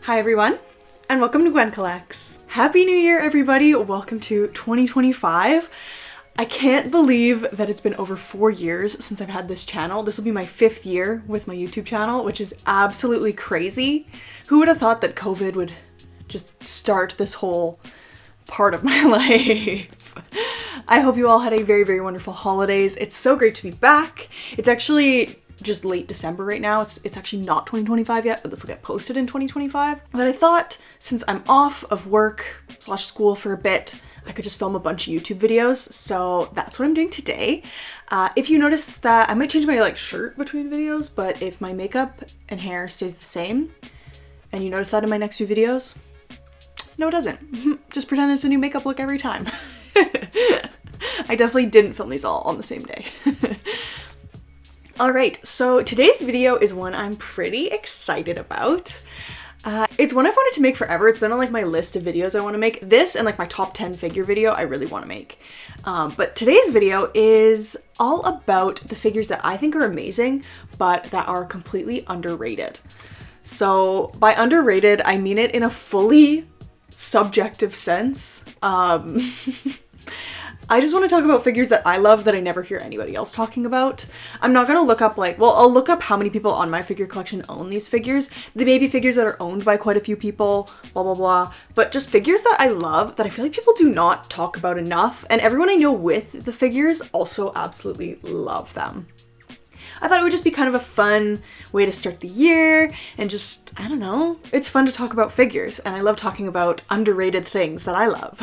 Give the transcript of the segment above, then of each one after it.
Hi everyone, and welcome to Gwyn Collects. Happy New Year everybody, welcome to 2025. I can't believe that it's been over 4 years since I've had this channel. This will be my 5th year with my YouTube channel, which is absolutely crazy. Who would have thought that COVID would just start this whole part of my life? I hope you all had a very, very wonderful holidays. It's so great to be back. It's actually just late December right now. It's actually not 2025 yet, but this will get posted in 2025. But I thought since I'm off of work / school for a bit, I could just film a bunch of YouTube videos. So that's what I'm doing today. If you notice that I might change my shirt between videos, but if my makeup and hair stays the same, and you notice that in my next few videos, no it doesn't. Just pretend it's a new makeup look every time. I definitely didn't film these all on the same day. Alright, so today's video is one I'm pretty excited about. It's one I've wanted to make forever. It's been on my list of videos I want to make. This and my top 10 figure video I really want to make. But today's video is all about the figures that I think are amazing, but that are completely underrated. So by underrated, I mean it in a fully subjective sense. I just want to talk about figures that I love that I never hear anybody else talking about. I'm not going to look up I'll look up how many people on my figure collection own these figures. They may be figures that are owned by quite a few people, blah, blah, blah. But just figures that I love that I feel like people do not talk about enough. And everyone I know with the figures also absolutely love them. I thought it would just be kind of a fun way to start the year and just, I don't know, it's fun to talk about figures. And I love talking about underrated things that I love.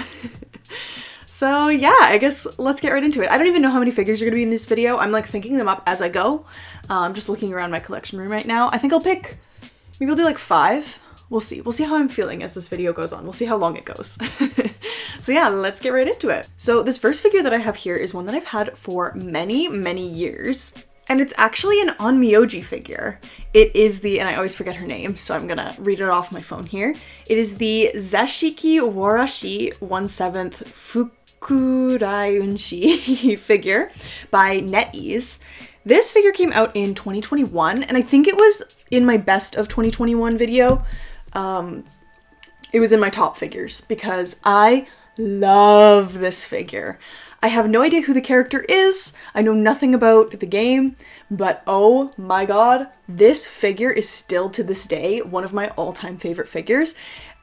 So yeah, I guess let's get right into it. I don't even know how many figures are going to be in this video. I'm thinking them up as I go. I'm just looking around my collection room right now. I think maybe I'll do 5. We'll see. We'll see how I'm feeling as this video goes on. We'll see how long it goes. So yeah, let's get right into it. So this first figure that I have here is one that I've had for many, many years. And it's actually an Onmyoji figure. It is and I always forget her name, so I'm gonna read it off my phone here. It is the Zashiki Warashi 1/7 Fukuraiunshi figure by NetEase. This figure came out in 2021, and I think it was in my best of 2021 video. It was in my top figures because I love this figure. I have no idea who the character is. I know nothing about the game, but oh my god, this figure is still to this day one of my all-time favorite figures.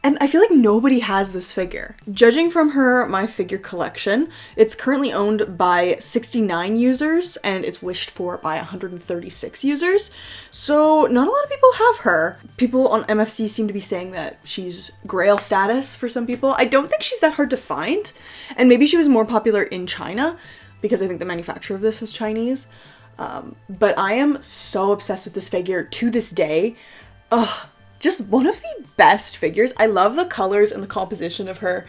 And I feel like nobody has this figure. Judging from my figure collection, it's currently owned by 69 users and it's wished for by 136 users. So not a lot of people have her. People on MFC seem to be saying that she's grail status for some people. I don't think she's that hard to find. And maybe she was more popular in China because I think the manufacturer of this is Chinese. But I am so obsessed with this figure to this day. Ugh. Just one of the best figures. I love the colors and the composition of her.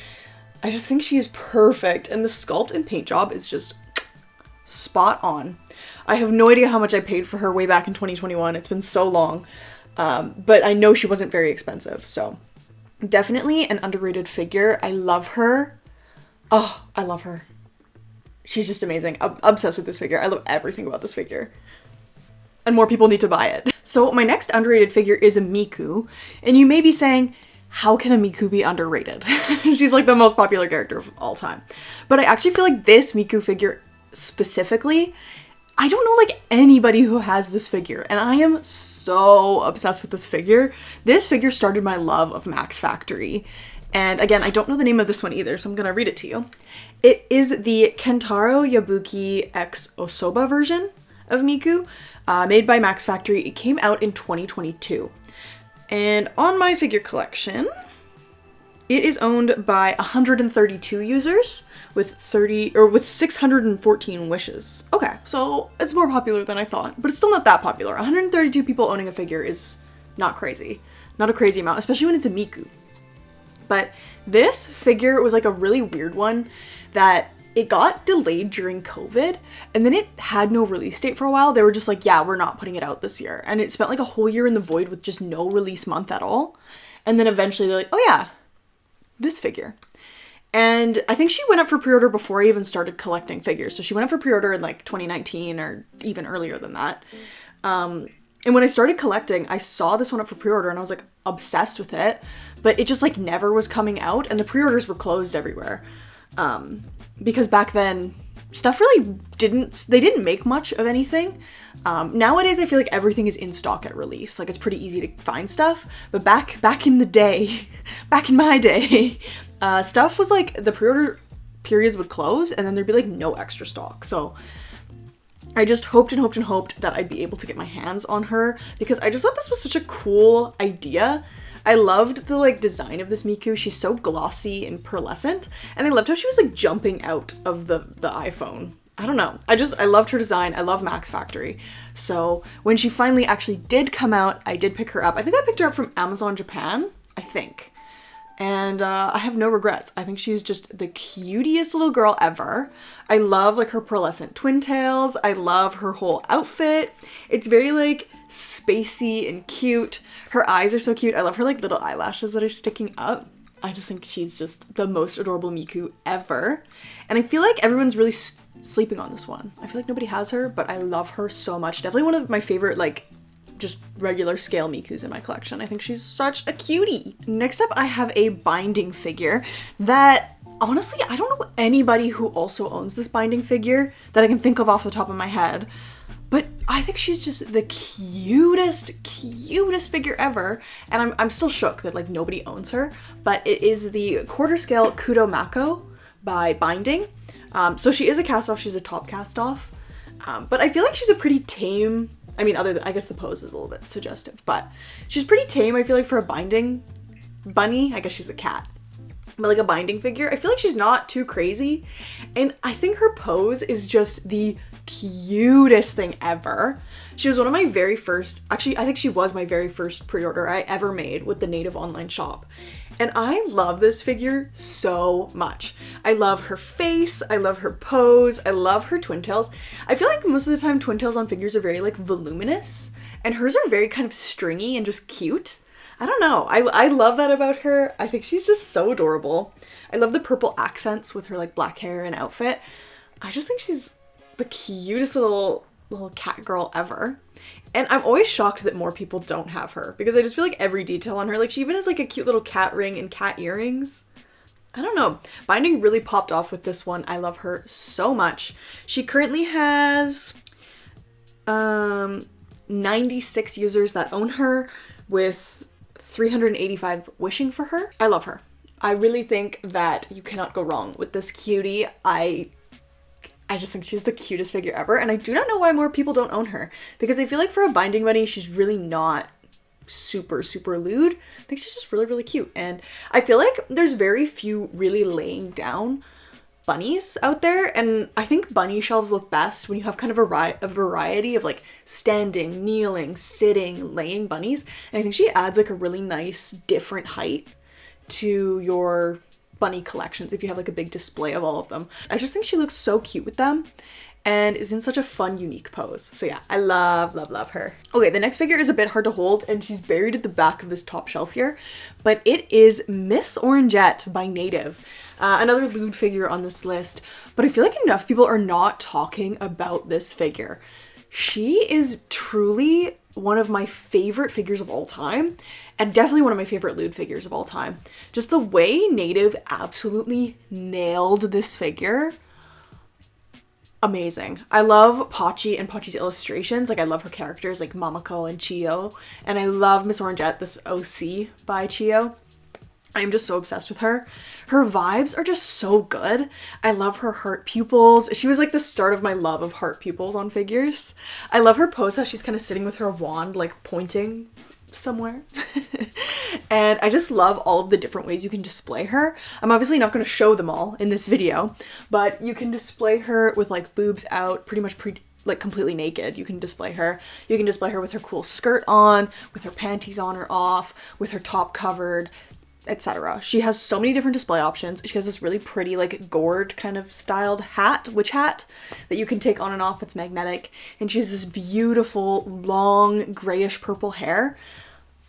I just think she is perfect. And the sculpt and paint job is just spot on. I have no idea how much I paid for her way back in 2021. It's been so long. But I know she wasn't very expensive. So definitely an underrated figure. I love her. Oh, I love her. She's just amazing. I'm obsessed with this figure. I love everything about this figure. And more people need to buy it. So my next underrated figure is a Miku. And you may be saying, how can a Miku be underrated? She's the most popular character of all time. But I actually feel like this Miku figure specifically, I don't know anybody who has this figure. And I am so obsessed with this figure. This figure started my love of Max Factory. And again, I don't know the name of this one either, so I'm gonna read it to you. It is the Kentaro Yabuki X Osoba version of Miku. Made by Max Factory. It came out in 2022. And on my figure collection, it is owned by 132 users with 614 wishes. Okay, so it's more popular than I thought, but it's still not that popular. 132 people owning a figure is not crazy. Not a crazy amount, especially when it's a Miku. But this figure was a really weird one that it got delayed during COVID, and then it had no release date for a while. They were just yeah, we're not putting it out this year. And it spent a whole year in the void with just no release month at all. And then eventually they're oh yeah, this figure. And I think she went up for pre-order before I even started collecting figures. So she went up for pre-order in 2019 or even earlier than that. And when I started collecting, I saw this one up for pre-order and I was like obsessed with it, but it just like never was coming out and the pre-orders were closed everywhere. Because back then stuff really didn't make much of anything. Nowadays I feel like everything is in stock at release. Like it's pretty easy to find stuff, but back in the day, back in my day, stuff was like the pre-order periods would close and then there'd be like no extra stock. So I just hoped and hoped and hoped that I'd be able to get my hands on her because I just thought this was such a cool idea. I loved the like design of this Miku. She's so glossy and pearlescent, and I loved how she was like jumping out of the iPhone. I don't know. I loved her design. I love Max Factory. So when she finally actually did come out, I did pick her up. I think I picked her up from Amazon Japan, I think. And I have no regrets. I think she's just the cutest little girl ever. I love like her pearlescent twin tails. I love her whole outfit. It's very like spacey and cute. Her eyes are so cute. I love her like little eyelashes that are sticking up. I just think she's just the most adorable Miku ever. And I feel like everyone's really sleeping on this one. I feel like nobody has her, but I love her so much. Definitely one of my favorite like just regular scale Mikus in my collection. I think she's such a cutie. Next up, I have a binding figure that honestly, I don't know anybody who also owns this binding figure that I can think of off the top of my head, but I think she's just the cutest figure ever. And I'm still shook that like nobody owns her, but it is the quarter scale Kudo Mako by Binding. So she is a cast off, she's a top cast off, but I feel like she's a pretty tame, I mean, I guess the pose is a little bit suggestive, but she's pretty tame, I feel like, for a binding bunny. I guess she's a cat. But like a binding figure, I feel like she's not too crazy. And I think her pose is just the cutest thing ever. She was one of my very first, actually, I think she was my very first pre-order I ever made with the native online shop. And I love this figure so much. I love her face, I love her pose, I love her twin tails. I feel like most of the time twin tails on figures are very like voluminous, and hers are very kind of stringy and just cute. I don't know, I love that about her. I think she's just so adorable. I love the purple accents with her like black hair and outfit. I just think she's the cutest little cat girl ever. And I'm always shocked that more people don't have her because I just feel like every detail on her, like she even has like a cute little cat ring and cat earrings. I don't know. Binding really popped off with this one. I love her so much. She currently has 96 users that own her with 385 wishing for her. I love her. I really think that you cannot go wrong with this cutie. I just think she's the cutest figure ever, and I do not know why more people don't own her, because I feel like for a binding bunny, she's really not super lewd. I think she's just really cute, and I feel like there's very few really laying down bunnies out there, and I think bunny shelves look best when you have kind of a variety of like standing, kneeling, sitting, laying bunnies, and I think she adds like a really nice different height to your bunny collections if you have like a big display of all of them. I just think she looks so cute with them and is in such a fun, unique pose. So yeah, I love her. Okay, the next figure is a bit hard to hold and she's buried at the back of this top shelf here, but it is Miss Orangette by Native. Another lewd figure on this list, but I feel like enough people are not talking about this figure. She is truly one of my favorite figures of all time, and definitely one of my favorite lewd figures of all time. Just the way Native absolutely nailed this figure. Amazing. I love Pachi and Pachi's illustrations. Like I love her characters like Mamako and Chiyo, and I love Miss Orangette, this OC by Chiyo. I am just so obsessed with her. Her vibes are just so good. I love her heart pupils. She was like the start of my love of heart pupils on figures. I love her pose, how she's kind of sitting with her wand, like pointing somewhere. And I just love all of the different ways you can display her. I'm obviously not going to show them all in this video, but you can display her with like boobs out, pretty much like completely naked. You can display her. You can display her with her cool skirt on, with her panties on or off, with her top covered, etc. She has so many different display options. She has this really pretty like gourd kind of styled hat, witch hat, that you can take on and off. It's magnetic, and she has this beautiful long grayish purple hair.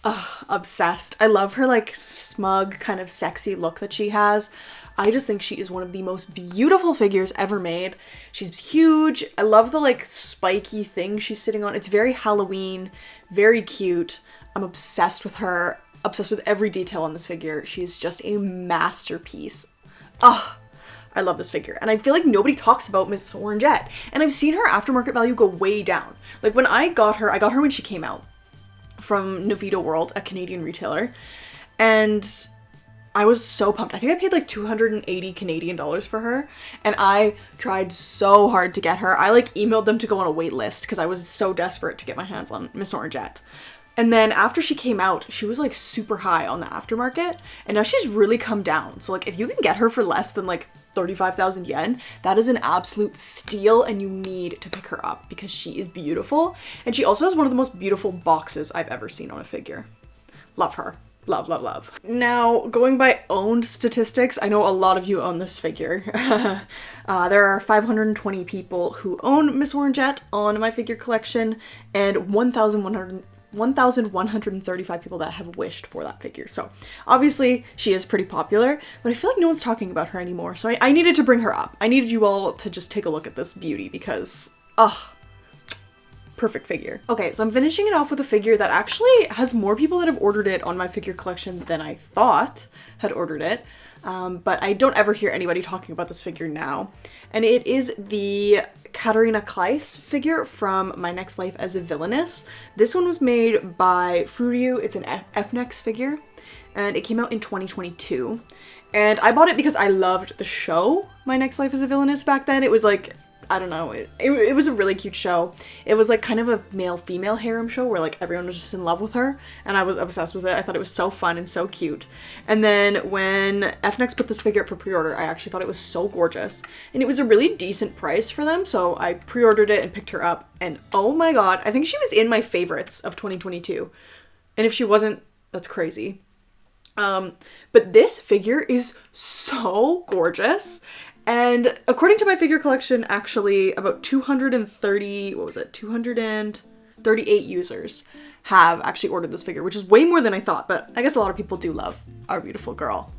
Ugh, obsessed. I love her like smug kind of sexy look that she has. I just think she is one of the most beautiful figures ever made. She's huge. I love the like spiky thing she's sitting on. It's very Halloween, very cute. I'm obsessed with her, obsessed with every detail on this figure. She is just a masterpiece. Oh, I love this figure. And I feel like nobody talks about Miss Orangette. And I've seen her aftermarket value go way down. Like when I got her when she came out from Novito World, a Canadian retailer. And I was so pumped. I think I paid like 280 Canadian dollars for her, and I tried so hard to get her. I like emailed them to go on a wait list because I was so desperate to get my hands on Miss Orangette. And then after she came out, she was like super high on the aftermarket, and now she's really come down. So like if you can get her for less than like 35,000 yen, that is an absolute steal, and you need to pick her up because she is beautiful. And she also has one of the most beautiful boxes I've ever seen on a figure. Love her. Love, love, love. Now, going by owned statistics, I know a lot of you own this figure. There are 520 people who own Miss Orangette on my figure collection, and 1,135 people that have wished for that figure. So obviously she is pretty popular, but I feel like no one's talking about her anymore. So I needed to bring her up. I needed you all to just take a look at this beauty because, perfect figure. Okay, so I'm finishing it off with a figure that actually has more people that have ordered it on my figure collection than I thought had ordered it. But I don't ever hear anybody talking about this figure now. And it is the Katarina Claes figure from My Next Life as a Villainess. This one was made by FuRyu. It's an FNEX figure, and it came out in 2022. And I bought it because I loved the show My Next Life as a Villainess back then. It was like, I don't know, it was a really cute show. It was like kind of a male-female harem show where like everyone was just in love with her, and I was obsessed with it. I thought it was so fun and so cute. And then when FNEX put this figure up for pre-order, I actually thought it was so gorgeous, and it was a really decent price for them, so I pre-ordered it and picked her up, and oh my god, I think she was in my favorites of 2022. And if she wasn't, that's crazy. But this figure is so gorgeous. And according to my figure collection, actually about 238 users have actually ordered this figure, which is way more than I thought, but I guess a lot of people do love our beautiful girl.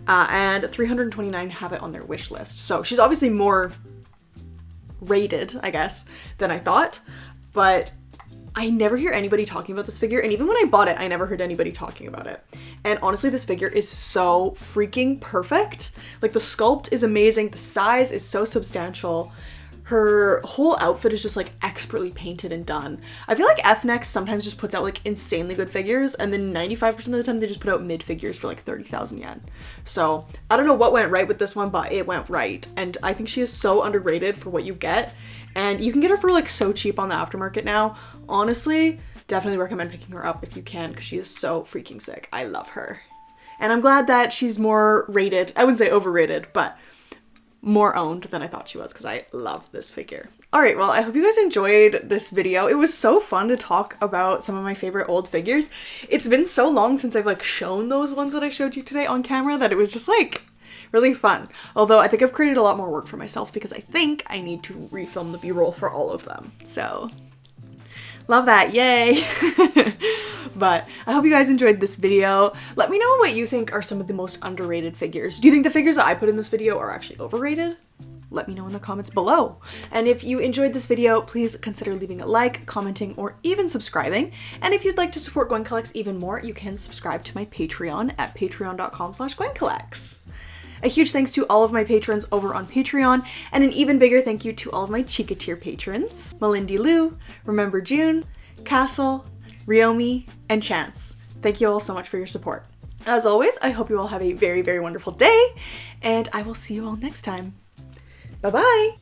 And 329 have it on their wish list. So she's obviously more rated, I guess, than I thought, but I never hear anybody talking about this figure, and even when I bought it, I never heard anybody talking about it. And honestly, this figure is so freaking perfect. Like, the sculpt is amazing, the size is so substantial, her whole outfit is just like expertly painted and done. I feel like FNEX sometimes just puts out like insanely good figures, and then 95% of the time they just put out mid figures for like 30,000 yen. So I don't know what went right with this one, but it went right. And I think she is so underrated for what you get. And you can get her for like so cheap on the aftermarket now. Honestly, definitely recommend picking her up if you can, because she is so freaking sick. I love her. And I'm glad that she's more rated. I wouldn't say overrated, but more owned than I thought she was, because I love this figure. Alright, well, I hope you guys enjoyed this video. It was so fun to talk about some of my favorite old figures. It's been so long since I've like shown those ones that I showed you today on camera that it was just like really fun. Although I think I've created a lot more work for myself because I think I need to refilm the B-roll for all of them. So love that, yay! But I hope you guys enjoyed this video. Let me know what you think are some of the most underrated figures. Do you think the figures that I put in this video are actually overrated? Let me know in the comments below. And if you enjoyed this video, please consider leaving a like, commenting, or even subscribing. And if you'd like to support Gwyn Collects even more, you can subscribe to my Patreon at patreon.com/GwynCollects. A huge thanks to all of my patrons over on Patreon, and an even bigger thank you to all of my Chica tier patrons: Melindy Lou, Remember June, Castle, Ryomi, and Chance. Thank you all so much for your support. As always, I hope you all have a very, very wonderful day, and I will see you all next time. Bye-bye!